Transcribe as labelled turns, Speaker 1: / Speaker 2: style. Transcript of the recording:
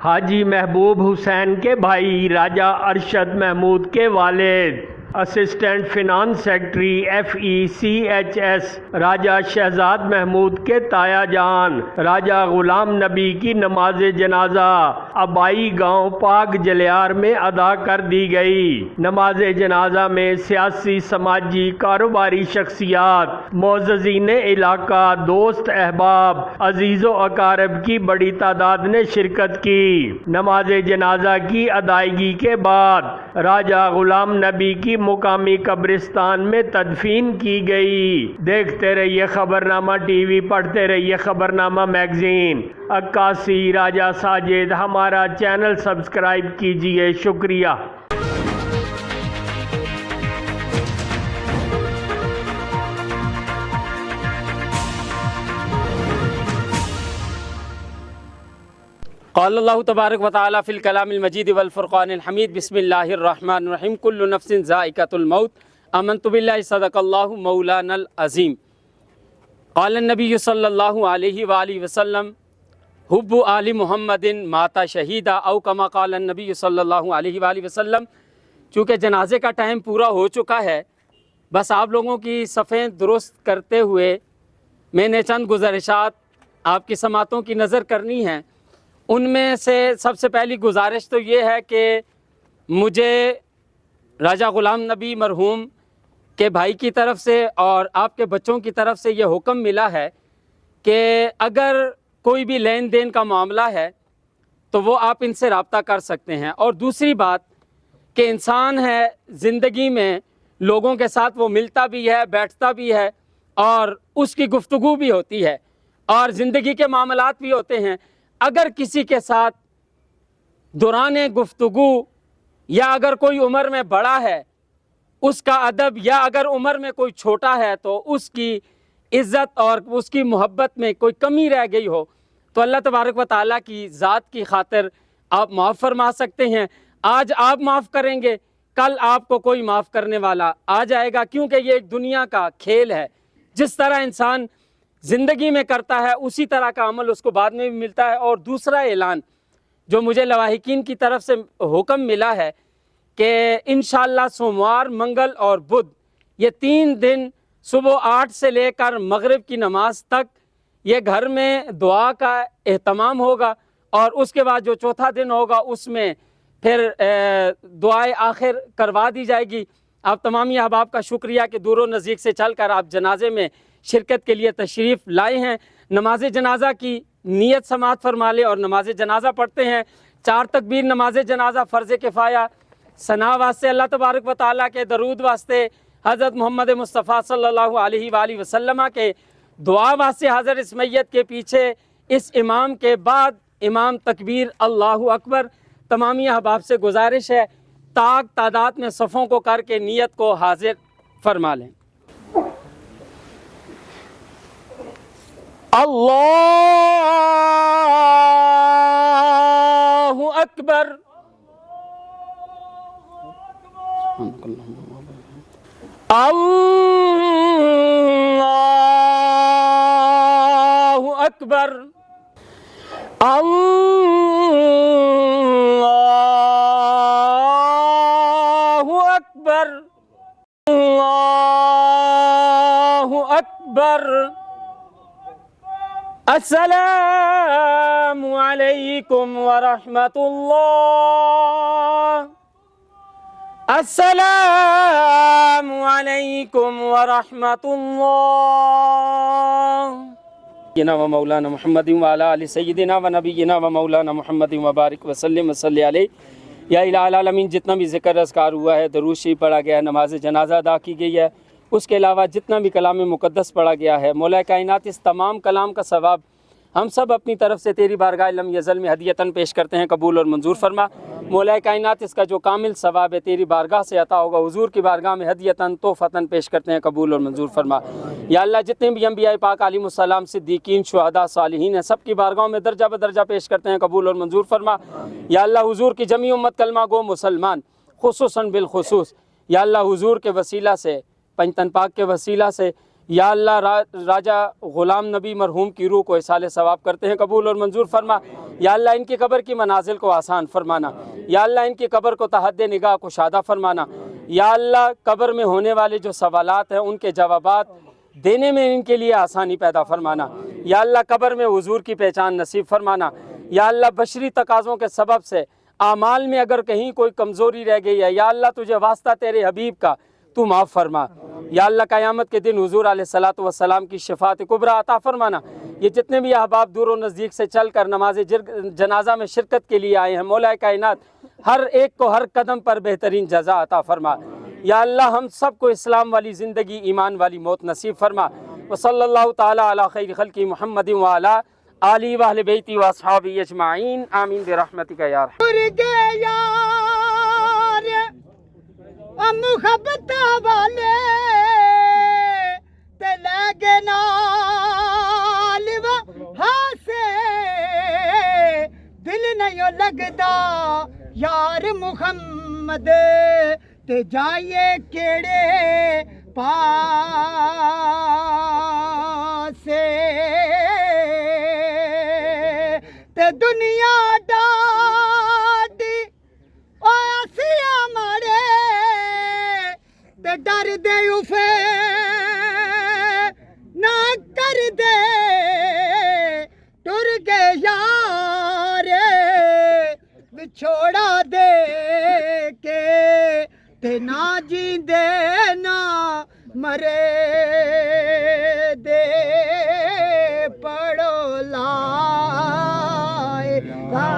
Speaker 1: حاجی محبوب حسین کے بھائی راجہ ارشد محمود کے والد اسسٹنٹ فنانس سیکرٹری FECHS راجہ شہزاد محمود کے تایا جان راجہ غلام نبی کی نماز جنازہ آبائی گاؤں پاک جلیار میں ادا کر دی گئی۔ نماز جنازہ میں سیاسی، سماجی، کاروباری شخصیات، معززین علاقہ، دوست احباب، عزیز و اقارب کی بڑی تعداد نے شرکت کی۔ نماز جنازہ کی ادائیگی کے بعد راجہ غلام نبی کی مقامی قبرستان میں تدفین کی گئی۔ دیکھتے رہیے خبرنامہ ٹی وی، پڑھتے رہیے خبرنامہ میگزین۔ عکاسی راجہ ساجد، ہمارا چینل سبسکرائب کیجئے، شکریہ۔
Speaker 2: قال اللہ تبارک و تعالی فی الکلام المجید والفرقان الحمید بسم اللہ الرحمن الرحیم کل نفس ذائقۃ الموت آمنت باللہ صدق اللہ مولانا العظیم۔ قال النبی صلی اللہ علیہ وآلہ وسلم حب آل محمد مات شہیدا او کما قال النبی صلی اللہ علیہ وآلہ وسلم۔ چونکہ جنازے کا ٹائم پورا ہو چکا ہے، بس آپ لوگوں کی صفیں درست کرتے ہوئے میں نے چند گزارشات آپ کی سماعتوں کی نظر کرنی ہیں۔ ان میں سے سب سے پہلی گزارش تو یہ ہے کہ مجھے راجہ غلام نبی مرحوم کے بھائی کی طرف سے اور آپ کے بچوں کی طرف سے یہ حکم ملا ہے کہ اگر کوئی بھی لین دین کا معاملہ ہے تو وہ آپ ان سے رابطہ کر سکتے ہیں۔ اور دوسری بات کہ انسان ہے، زندگی میں لوگوں کے ساتھ وہ ملتا بھی ہے، بیٹھتا بھی ہے اور اس کی گفتگو بھی ہوتی ہے اور زندگی کے معاملات بھی ہوتے ہیں۔ اگر کسی کے ساتھ دوران گفتگو یا اگر کوئی عمر میں بڑا ہے اس کا ادب، یا اگر عمر میں کوئی چھوٹا ہے تو اس کی عزت اور اس کی محبت میں کوئی کمی رہ گئی ہو تو اللہ تبارک و تعالیٰ کی ذات کی خاطر آپ معاف فرما سکتے ہیں۔ آج آپ معاف کریں گے، کل آپ کو کوئی معاف کرنے والا آ جائے گا، کیونکہ یہ ایک دنیا کا کھیل ہے۔ جس طرح انسان زندگی میں کرتا ہے اسی طرح کا عمل اس کو بعد میں بھی ملتا ہے۔ اور دوسرا اعلان جو مجھے لواحقین کی طرف سے حکم ملا ہے کہ انشاءاللہ سوموار، منگل اور بدھ یہ 3 دن صبح 8 سے لے کر مغرب کی نماز تک یہ گھر میں دعا کا اہتمام ہوگا، اور اس کے بعد جو چوتھا دن ہوگا اس میں پھر دعائے آخر کروا دی جائے گی۔ آپ تمامی احباب کا شکریہ کہ دور و نزدیک سے چل کر آپ جنازے میں شرکت کے لیے تشریف لائے ہیں۔ نماز جنازہ کی نیت سماعت فرما لے اور نماز جنازہ پڑھتے ہیں۔ 4 تکبیر نماز جنازہ فرض کفایہ، ثنا واسطے اللہ تبارک و تعالیٰ کے، درود واسطے حضرت محمد مصطفیٰ صلی اللہ علیہ وآلہ وسلم کے، دعا واسطے حضرت اس میت کے پیچھے اس امام کے بعد امام تکبیر اللہ اکبر۔ تمامی احباب سے گزارش ہے تاک تعداد میں صفوں کو کر کے نیت کو حاضر فرما لیں۔ اللہ اکبر۔ اللہ اکبر۔ اللہ اکبر۔ اللہ اکبر۔ السلام علیکم ورحمۃ اللہ۔ السلام علیکم ورحمۃ اللہ۔ سیدنا و مولانا محمد وعلی آل سیدنا و نبینا و مولانا محمد وبارک وسلم وصلی علیہ۔ یا الہ العالمین، جتنا بھی ذکر اذکار ہوا ہے، درود شریف پڑھا گیا ہے، نماز جنازہ ادا کی گئی ہے، اس کے علاوہ جتنا بھی کلام مقدس پڑھا گیا ہے، مولا کائنات اس تمام کلام کا ثواب ہم سب اپنی طرف سے تیری بارگاہ لم یزل میں ہدیتاً پیش کرتے ہیں، قبول اور منظور فرما۔ مولا کائنات اس کا جو کامل ثواب ہے تیری بارگاہ سے عطا ہوگا، حضور کی بارگاہ میں ہدیتاً تحفتاً پیش کرتے ہیں، قبول اور منظور فرما۔ یا اللہ، جتنے بھی انبیاء پاک علیہ السلام، صدیقین، شہداء، صالحین ہیں، سب کی بارگاہوں میں درجہ بدرجہ پیش کرتے ہیں، قبول اور منظور فرما۔ یا اللہ، حضور کی جمیع امت کلمہ گو مسلمان خصوصاً بالخصوص، یا اللہ حضور کے وسیلہ سے، پنجتن پاک کے وسیلہ سے یا اللہ راجہ غلام نبی مرحوم کی روح کو اصال ثواب کرتے ہیں قبول اور منظور فرما۔ یا اللہ ان کی قبر کی منازل کو آسان فرمانا۔ یا اللہ ان کی قبر کو تحد نگاہ کشادہ فرمانا۔ یا اللہ قبر میں ہونے والے جو سوالات ہیں ان کے جوابات دینے میں ان کے لیے آسانی پیدا فرمانا۔ یا اللہ قبر میں حضور کی پہچان نصیب فرمانا۔ یا اللہ بشری تقاضوں کے سبب سے اعمال میں اگر کہیں کوئی کمزوری رہ گئی ہے، یا اللہ تجھے واسطہ تیرے حبیب کا تو معاف فرما۔ یا اللہ قیامت کے دن حضور علیہ الصلاۃ والسلام کی شفاعت کبریٰ عطا فرمانا۔ یہ جتنے بھی احباب دور و نزدیک سے چل کر نماز جنازہ میں شرکت کے لیے آئے ہیں، مولا کائنات ہر ایک کو ہر قدم پر بہترین جزا عطا فرما۔ یا اللہ ہم سب کو اسلام والی زندگی، ایمان والی موت نصیب فرما۔ وصلی اللہ تعالی علی خیر خلق محمد وعلی آلہ واہل بیتی واصحابہ اجمعین آمین برحمتک یا
Speaker 3: محبت والے تے لگے نال ہاسے دل نہیں لگدا یار محمد تے جائیے کیڑے پاسے تے دنیا ڈاڈی آسیا مارے تے ڈر دے اوفے نہ کر دے ٹر گئے یار بچھوڑا دے کے تے نہ جیندے نہ مرے دے پڑھو لا الہ